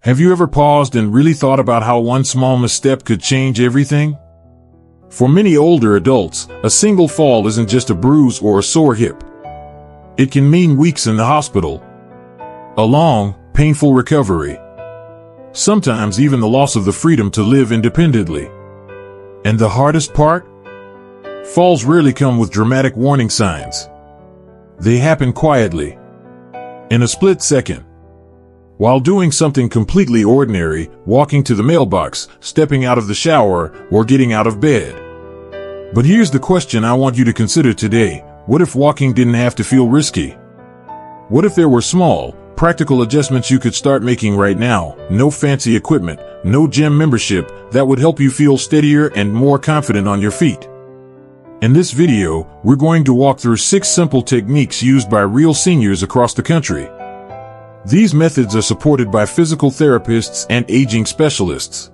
Have you ever paused and really thought about how one small misstep could change everything? For many older adults, a single fall isn't just a bruise or a sore hip. It can mean weeks in the hospital, a long, painful recovery, sometimes even the loss of the freedom to live independently. And the hardest part? Falls rarely come with dramatic warning signs. They happen quietly, in a split second. While doing something completely ordinary, walking to the mailbox, stepping out of the shower, or getting out of bed. But here's the question I want you to consider today. What if walking didn't have to feel risky? What if there were small, practical adjustments you could start making right now? No fancy equipment, no gym membership, that would help you feel steadier and more confident on your feet. In this video, we're going to walk through 6 simple techniques used by real seniors across the country. These methods are supported by physical therapists and aging specialists.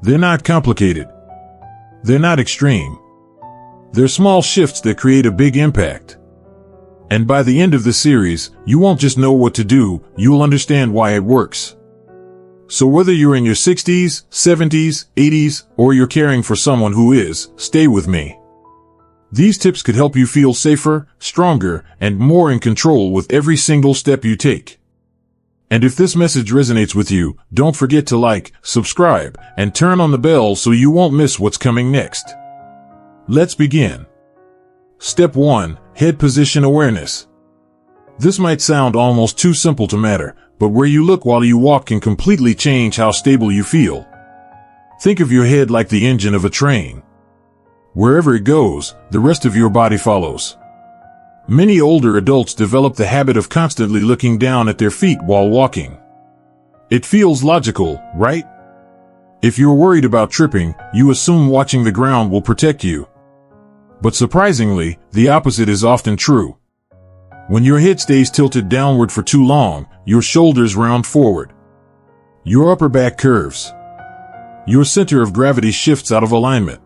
They're not complicated. They're not extreme. They're small shifts that create a big impact. And by the end of the series, you won't just know what to do, you'll understand why it works. So whether you're in your 60s, 70s, 80s, or you're caring for someone who is, stay with me. These tips could help you feel safer, stronger, and more in control with every single step you take. And if this message resonates with you, don't forget to like, subscribe, and turn on the bell so you won't miss what's coming next. Let's begin. Step 1. Head position awareness. This might sound almost too simple to matter, but where you look while you walk can completely change how stable you feel. Think of your head like the engine of a train. Wherever it goes, the rest of your body follows. Many older adults develop the habit of constantly looking down at their feet while walking. It feels logical, right? If you're worried about tripping, you assume watching the ground will protect you. But surprisingly, the opposite is often true. When your head stays tilted downward for too long, your shoulders round forward. Your upper back curves. Your center of gravity shifts out of alignment.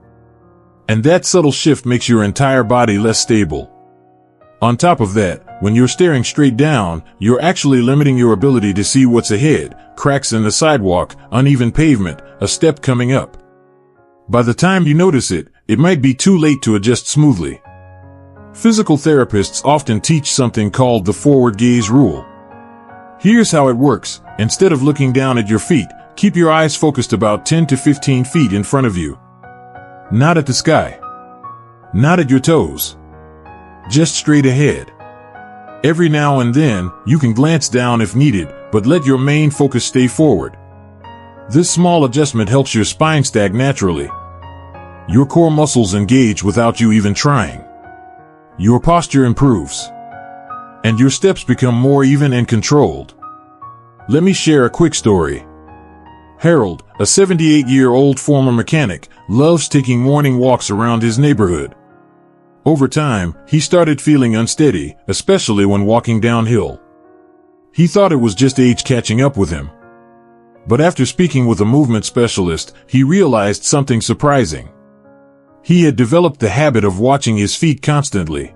And that subtle shift makes your entire body less stable. On top of that, when you're staring straight down, you're actually limiting your ability to see what's ahead, cracks in the sidewalk, uneven pavement, a step coming up. By the time you notice it, it might be too late to adjust smoothly. Physical therapists often teach something called the forward gaze rule. Here's how it works. Instead of looking down at your feet, keep your eyes focused about 10 to 15 feet in front of you. Not at the sky. Not at your toes. Just straight ahead. Every now and then, you can glance down if needed, but let your main focus stay forward. This small adjustment helps your spine sag naturally. Your core muscles engage without you even trying. Your posture improves. And your steps become more even and controlled. Let me share a quick story. Harold, a 78-year-old former mechanic, loves taking morning walks around his neighborhood. Over time, he started feeling unsteady, especially when walking downhill. He thought it was just age catching up with him. But after speaking with a movement specialist, he realized something surprising. He had developed the habit of watching his feet constantly.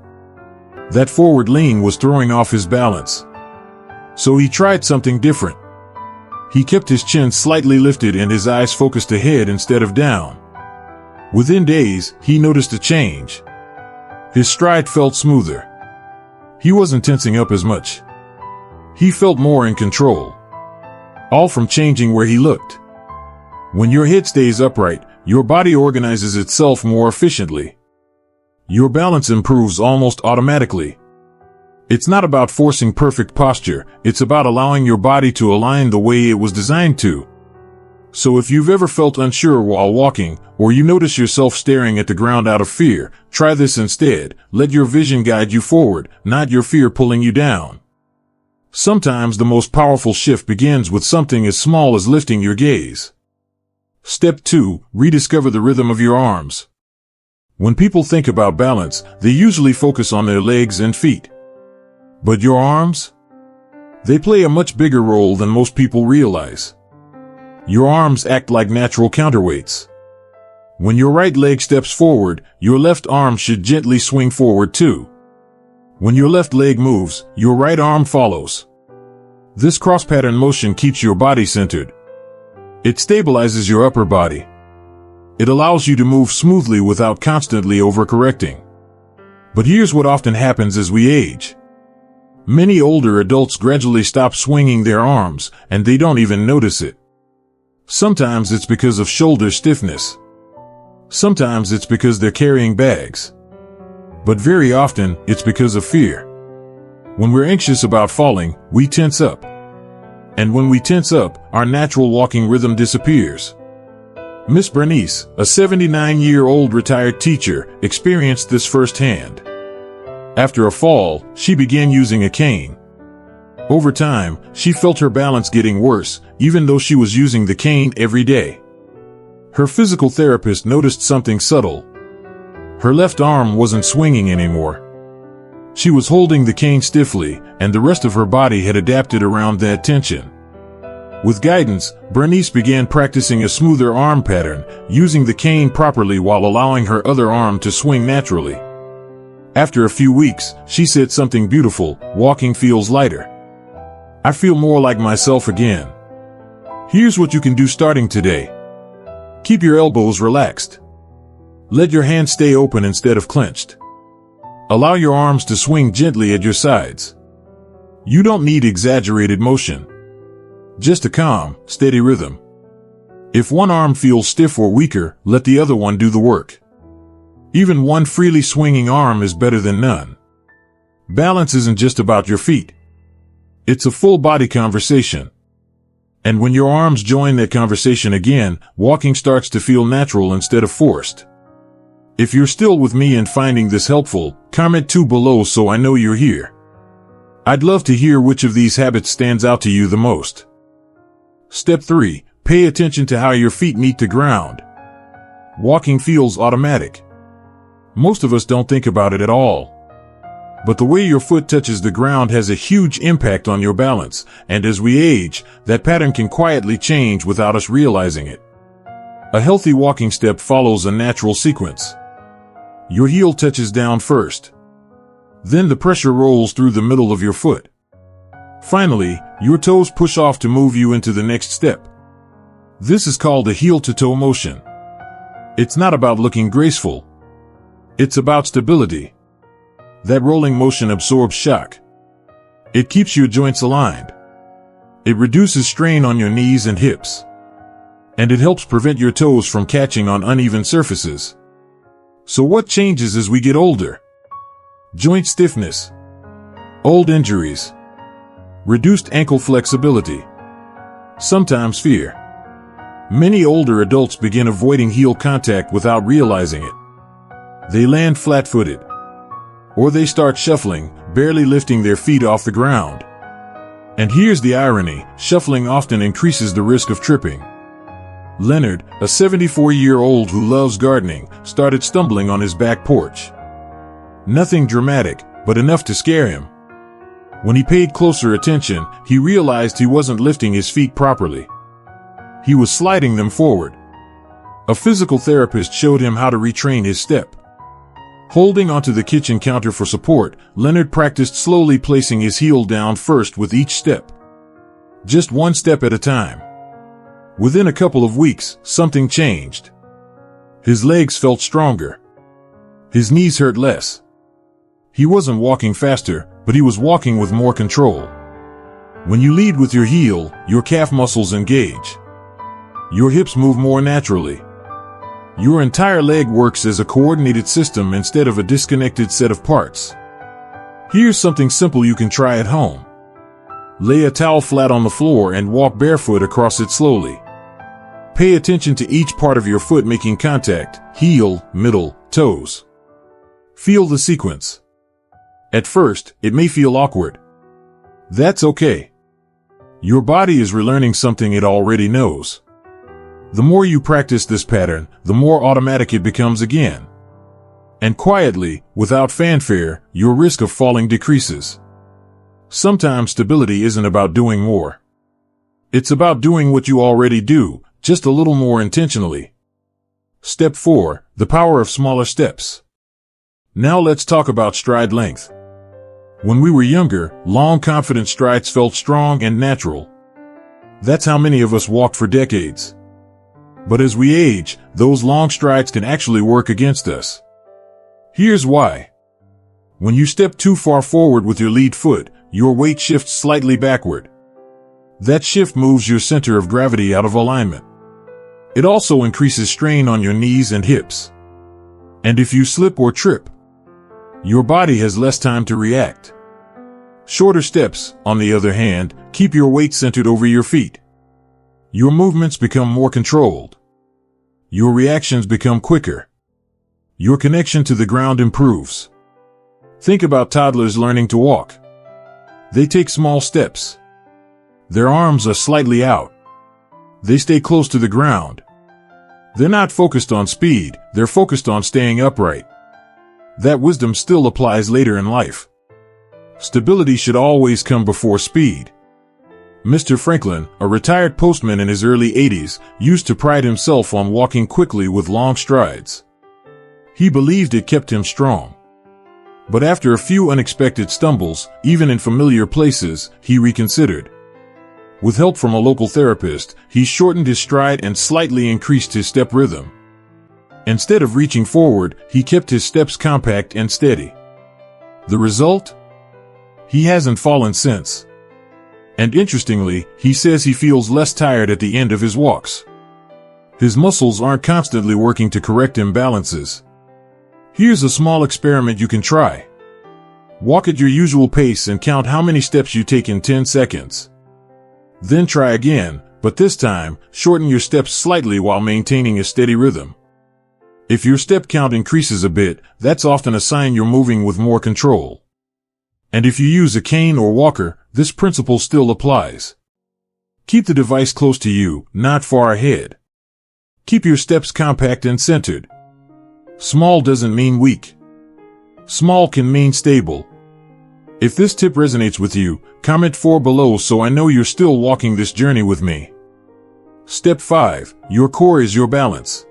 That forward lean was throwing off his balance. So he tried something different. He kept his chin slightly lifted and his eyes focused ahead instead of down. Within days, he noticed a change. His stride felt smoother. He wasn't tensing up as much. He felt more in control. All from changing where he looked. When your head stays upright, your body organizes itself more efficiently. Your balance improves almost automatically. It's not about forcing perfect posture, it's about allowing your body to align the way it was designed to. So if you've ever felt unsure while walking, or you notice yourself staring at the ground out of fear, try this instead. Let your vision guide you forward, not your fear pulling you down. Sometimes the most powerful shift begins with something as small as lifting your gaze. Step 2. Rediscover the rhythm of your arms. When people think about balance, they usually focus on their legs and feet. But your arms? They play a much bigger role than most people realize. Your arms act like natural counterweights. When your right leg steps forward, your left arm should gently swing forward too. When your left leg moves, your right arm follows. This cross-pattern motion keeps your body centered. It stabilizes your upper body. It allows you to move smoothly without constantly overcorrecting. But here's what often happens as we age. Many older adults gradually stop swinging their arms, and they don't even notice it. Sometimes it's because of shoulder stiffness. Sometimes it's because they're carrying bags. But very often, it's because of fear. When we're anxious about falling, we tense up. And when we tense up, our natural walking rhythm disappears. Miss Bernice, a 79-year-old retired teacher, experienced this firsthand. After a fall, she began using a cane. Over time, she felt her balance getting worse, even though she was using the cane every day. Her physical therapist noticed something subtle. Her left arm wasn't swinging anymore. She was holding the cane stiffly, and the rest of her body had adapted around that tension. With guidance, Bernice began practicing a smoother arm pattern, using the cane properly while allowing her other arm to swing naturally. After a few weeks, she said something beautiful: "Walking feels lighter. I feel more like myself again." Here's what you can do starting today. Keep your elbows relaxed. Let your hands stay open instead of clenched. Allow your arms to swing gently at your sides. You don't need exaggerated motion. Just a calm, steady rhythm. If one arm feels stiff or weaker, let the other one do the work. Even one freely swinging arm is better than none. Balance isn't just about your feet. It's a full body conversation. And when your arms join that conversation again, walking starts to feel natural instead of forced. If you're still with me and finding this helpful, comment 2 below so I know you're here. I'd love to hear which of these habits stands out to you the most. Step 3. Pay attention to how your feet meet the ground. Walking feels automatic. Most of us don't think about it at all. But the way your foot touches the ground has a huge impact on your balance, and as we age, that pattern can quietly change without us realizing it. A healthy walking step follows a natural sequence. Your heel touches down first. Then the pressure rolls through the middle of your foot. Finally, your toes push off to move you into the next step. This is called a heel-to-toe motion. It's not about looking graceful. It's about stability. That rolling motion absorbs shock. It keeps your joints aligned. It reduces strain on your knees and hips. And it helps prevent your toes from catching on uneven surfaces. So what changes as we get older? Joint stiffness, old injuries, reduced ankle flexibility, sometimes fear. Many older adults begin avoiding heel contact without realizing it. They land flat-footed, or they start shuffling, barely lifting their feet off the ground. And here's the irony: shuffling often increases the risk of tripping. Leonard, a 74-year-old who loves gardening, started stumbling on his back porch. Nothing dramatic, but enough to scare him. When he paid closer attention, he realized he wasn't lifting his feet properly. He was sliding them forward. A physical therapist showed him how to retrain his step. Holding onto the kitchen counter for support, Leonard practiced slowly placing his heel down first with each step. Just one step at a time. Within a couple of weeks, something changed. His legs felt stronger. His knees hurt less. He wasn't walking faster, but he was walking with more control. When you lead with your heel, your calf muscles engage. Your hips move more naturally. Your entire leg works as a coordinated system instead of a disconnected set of parts. Here's something simple you can try at home. Lay a towel flat on the floor and walk barefoot across it slowly. Pay attention to each part of your foot making contact: heel, middle, toes. Feel the sequence. At first, it may feel awkward. That's okay. Your body is relearning something it already knows. The more you practice this pattern, the more automatic it becomes again. And quietly, without fanfare, your risk of falling decreases. Sometimes stability isn't about doing more. It's about doing what you already do, just a little more intentionally. Step 4. The power of smaller steps. Now let's talk about stride length. When we were younger, long, confident strides felt strong and natural. That's how many of us walked for decades. But as we age, those long strides can actually work against us. Here's why. When you step too far forward with your lead foot, your weight shifts slightly backward. That shift moves your center of gravity out of alignment. It also increases strain on your knees and hips. And if you slip or trip, your body has less time to react. Shorter steps, on the other hand, keep your weight centered over your feet. Your movements become more controlled. Your reactions become quicker. Your connection to the ground improves. Think about toddlers learning to walk. They take small steps. Their arms are slightly out. They stay close to the ground. They're not focused on speed, they're focused on staying upright. That wisdom still applies later in life. Stability should always come before speed. Mr. Franklin, a retired postman in his early 80s, used to pride himself on walking quickly with long strides. He believed it kept him strong. But after a few unexpected stumbles, even in familiar places, he reconsidered. With help from a local therapist, he shortened his stride and slightly increased his step rhythm. Instead of reaching forward, he kept his steps compact and steady. The result? He hasn't fallen since. And interestingly, he says he feels less tired at the end of his walks. His muscles aren't constantly working to correct imbalances. Here's a small experiment you can try. Walk at your usual pace and count how many steps you take in 10 seconds. Then try again, but this time, shorten your steps slightly while maintaining a steady rhythm. If your step count increases a bit, that's often a sign you're moving with more control. And if you use a cane or walker, this principle still applies. Keep the device close to you, not far ahead. Keep your steps compact and centered. Small doesn't mean weak. Small can mean stable. If this tip resonates with you, comment 4 below so I know you're still walking this journey with me. Step 5. Your core is your balance.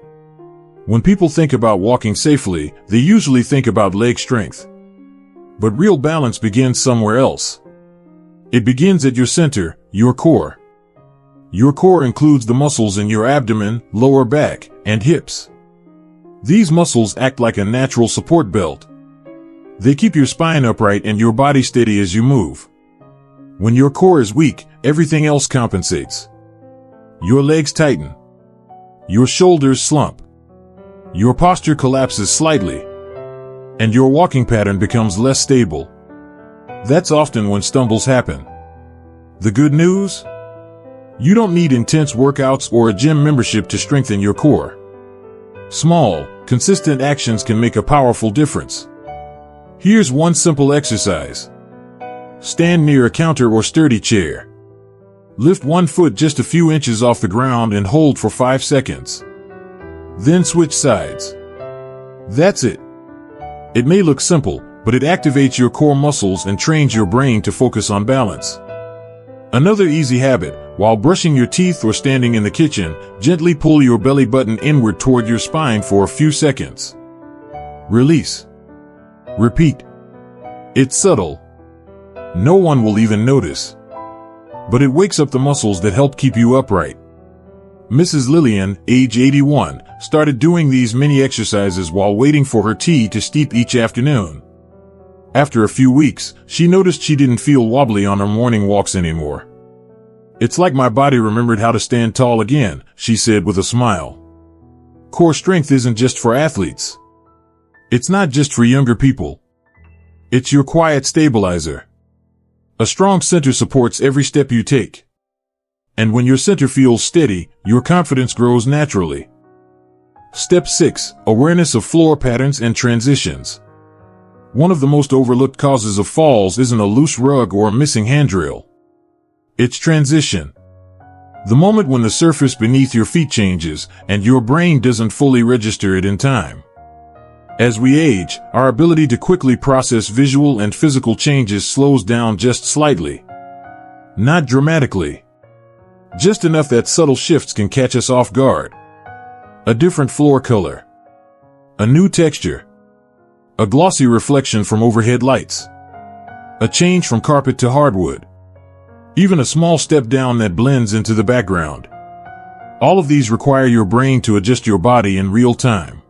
When people think about walking safely, they usually think about leg strength. But real balance begins somewhere else. It begins at your center, your core. Your core includes the muscles in your abdomen, lower back, and hips. These muscles act like a natural support belt. They keep your spine upright and your body steady as you move. When your core is weak, everything else compensates. Your legs tighten. Your shoulders slump. Your posture collapses slightly. And your walking pattern becomes less stable. That's often when stumbles happen. The good news? You don't need intense workouts or a gym membership to strengthen your core. Small, consistent actions can make a powerful difference. Here's one simple exercise. Stand near a counter or sturdy chair. Lift one foot just a few inches off the ground and hold for 5 seconds. Then switch sides. That's it. It may look simple, but it activates your core muscles and trains your brain to focus on balance. Another easy habit, while brushing your teeth or standing in the kitchen, gently pull your belly button inward toward your spine for a few seconds. Release. Repeat. It's subtle. No one will even notice. But it wakes up the muscles that help keep you upright. Mrs. Lillian, age 81, started doing these mini exercises while waiting for her tea to steep each afternoon. After a few weeks, she noticed she didn't feel wobbly on her morning walks anymore. It's like my body remembered how to stand tall again, she said with a smile. Core strength isn't just for athletes. It's not just for younger people. It's your quiet stabilizer. A strong center supports every step you take. And when your center feels steady, your confidence grows naturally. Step 6. Awareness of floor patterns and transitions. One of the most overlooked causes of falls isn't a loose rug or a missing handrail. It's transition. The moment when the surface beneath your feet changes and your brain doesn't fully register it in time. As we age, our ability to quickly process visual and physical changes slows down just slightly. Not dramatically. Just enough that subtle shifts can catch us off guard. A different floor color. A new texture. A glossy reflection from overhead lights. a change from carpet to hardwood, even a small step down that blends into the background. All of these require your brain to adjust your body in real time.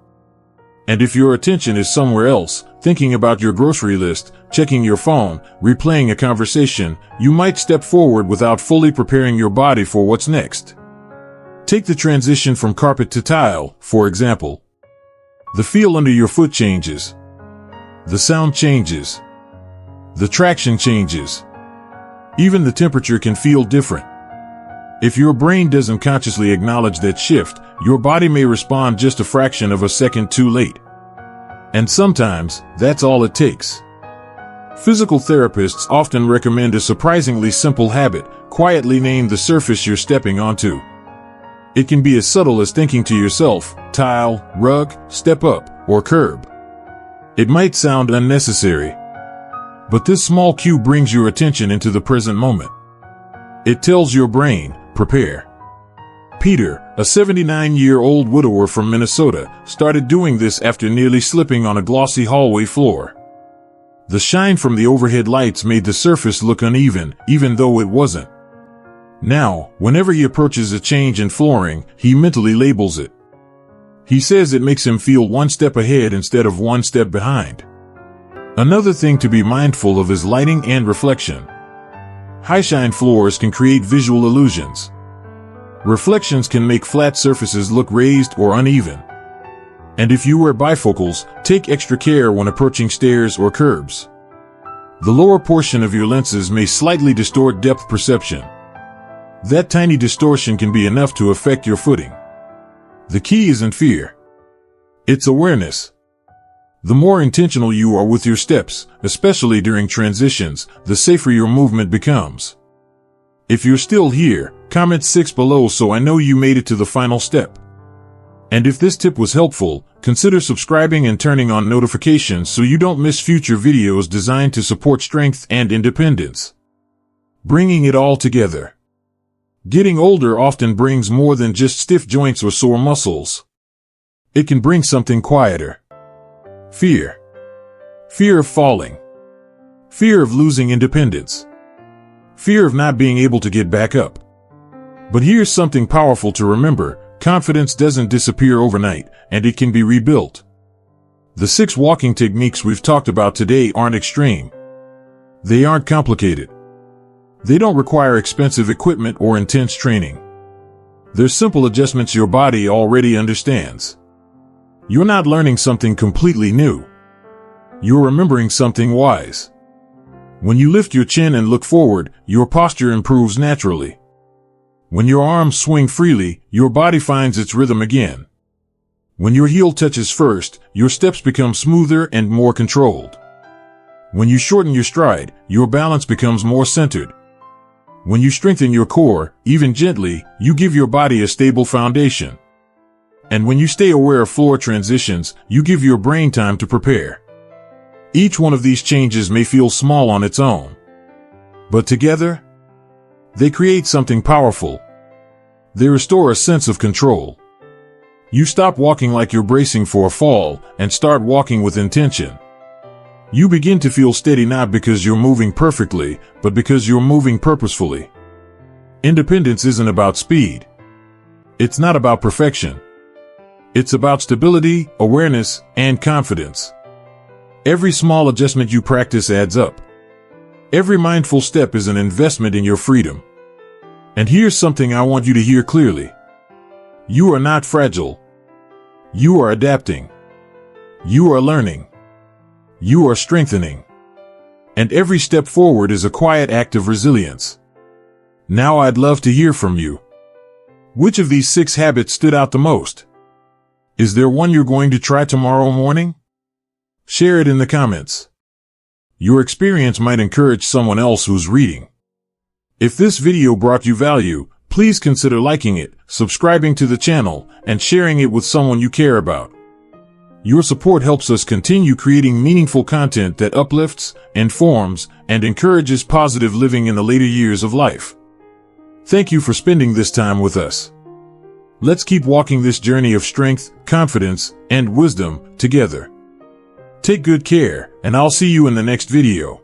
And if your attention is somewhere else, thinking about your grocery list, checking your phone, replaying a conversation, you might step forward without fully preparing your body for what's next. Take the transition from carpet to tile, for example. The feel under your foot changes. The sound changes. The traction changes. Even the temperature can feel different. If your brain doesn't consciously acknowledge that shift, your body may respond just a fraction of a second too late. And sometimes, that's all it takes. Physical therapists often recommend a surprisingly simple habit, quietly name the surface you're stepping onto. It can be as subtle as thinking to yourself, tile, rug, step up, or curb. It might sound unnecessary, but this small cue brings your attention into the present moment. It tells your brain, prepare. Peter, a 79-year-old widower from Minnesota, started doing this after nearly slipping on a glossy hallway floor. The shine from the overhead lights made the surface look uneven, even though it wasn't. Now, whenever he approaches a change in flooring, he mentally labels it. He says it makes him feel one step ahead instead of one step behind. Another thing to be mindful of is lighting and reflection. High-shine floors can create visual illusions. Reflections can make flat surfaces look raised or uneven. And if you wear bifocals, take extra care when approaching stairs or curbs. The lower portion of your lenses may slightly distort depth perception. That tiny distortion can be enough to affect your footing. The key isn't fear. It's awareness. The more intentional you are with your steps, especially during transitions, the safer your movement becomes. If you're still here, comment 6 below so I know you made it to the final step. And if this tip was helpful, consider subscribing and turning on notifications so you don't miss future videos designed to support strength and independence. Bringing it all together. Getting older often brings more than just stiff joints or sore muscles. It can bring something quieter. Fear. Fear of falling. Fear of losing independence. Fear of not being able to get back up. But here's something powerful to remember. Confidence doesn't disappear overnight, and it can be rebuilt. The 6 walking techniques we've talked about today aren't extreme. They aren't complicated. They don't require expensive equipment or intense training. They're simple adjustments your body already understands. You're not learning something completely new. You're remembering something wise. When you lift your chin and look forward, your posture improves naturally. When your arms swing freely, your body finds its rhythm again. When your heel touches first, your steps become smoother and more controlled. When you shorten your stride, your balance becomes more centered. When you strengthen your core, even gently, you give your body a stable foundation. And when you stay aware of floor transitions, you give your brain time to prepare. Each one of these changes may feel small on its own. But together, they create something powerful. They restore a sense of control. You stop walking like you're bracing for a fall and start walking with intention. You begin to feel steady not because you're moving perfectly, but because you're moving purposefully. Independence isn't about speed. It's not about perfection. It's about stability, awareness, and confidence. Every small adjustment you practice adds up. Every mindful step is an investment in your freedom. And here's something I want you to hear clearly. You are not fragile. You are adapting. You are learning. You are strengthening. And every step forward is a quiet act of resilience. Now I'd love to hear from you. Which of these 6 habits stood out the most? Is there one you're going to try tomorrow morning? Share it in the comments. Your experience might encourage someone else who's reading. If this video brought you value, please consider liking it, subscribing to the channel, and sharing it with someone you care about. Your support helps us continue creating meaningful content that uplifts, informs, and encourages positive living in the later years of life. Thank you for spending this time with us. Let's keep walking this journey of strength, confidence, and wisdom together. Take good care, and I'll see you in the next video.